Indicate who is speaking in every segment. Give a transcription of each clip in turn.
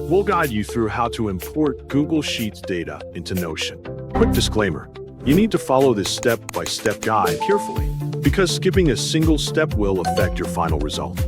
Speaker 1: We'll guide you through how to import Google Sheets data into Notion. Quick disclaimer, you need to follow this step-by-step guide carefully, because skipping a single step will affect your final result.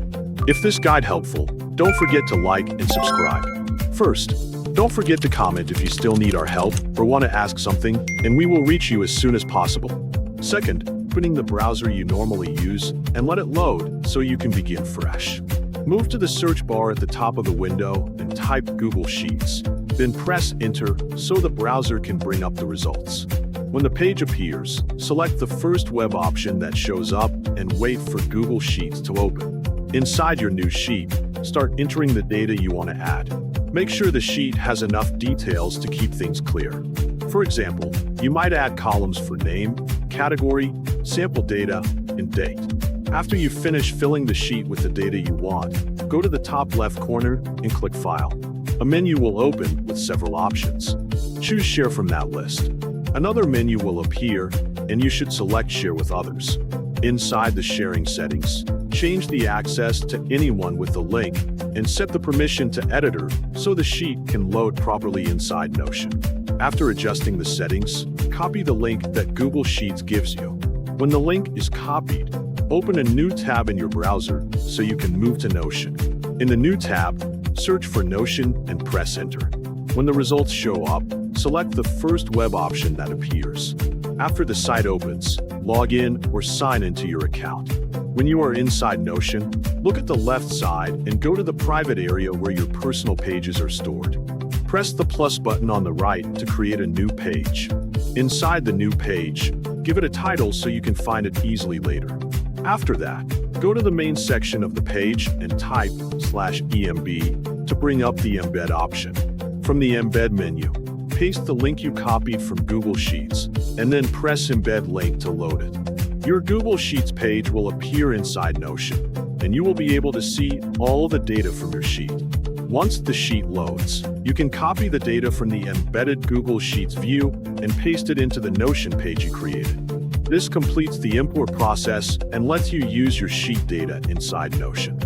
Speaker 1: If this guide helpful, don't forget to like and subscribe. First, don't forget to comment if you still need our help or want to ask something, and we will reach you as soon as possible. Second, opening the browser you normally use and let it load so you can begin fresh. Move to the search bar at the top of the window and type Google Sheets. Then press Enter so the browser can bring up the results. When the page appears, select the first web option that shows up and wait for Google Sheets to open. Inside your new sheet, start entering the data you want to add. Make sure the sheet has enough details to keep things clear. For example, you might add columns for name, category, sample data, and date. After you finish filling the sheet with the data you want, go to the top left corner and click File. A menu will open with several options. Choose Share from that list. Another menu will appear, and you should select Share with Others. Inside the sharing settings, change the access to anyone with the link and set the permission to editor so the sheet can load properly inside Notion. After adjusting the settings, copy the link that Google Sheets gives you. When the link is copied, open a new tab in your browser so you can move to Notion. In the new tab, search for Notion and press Enter. When the results show up, select the first web option that appears. After the site opens, log in or sign into your account. When you are inside Notion, look at the left side and go to the private area where your personal pages are stored. Press the plus button on the right to create a new page. Inside the new page, give it a title so you can find it easily later. After that, go to the main section of the page and type /emb to bring up the embed option. From the embed menu, paste the link you copied from Google Sheets, and then press Embed Link to load it. Your Google Sheets page will appear inside Notion, and you will be able to see all the data from your sheet. Once the sheet loads, you can copy the data from the embedded Google Sheets view and paste it into the Notion page you created. This completes the import process and lets you use your sheet data inside Notion.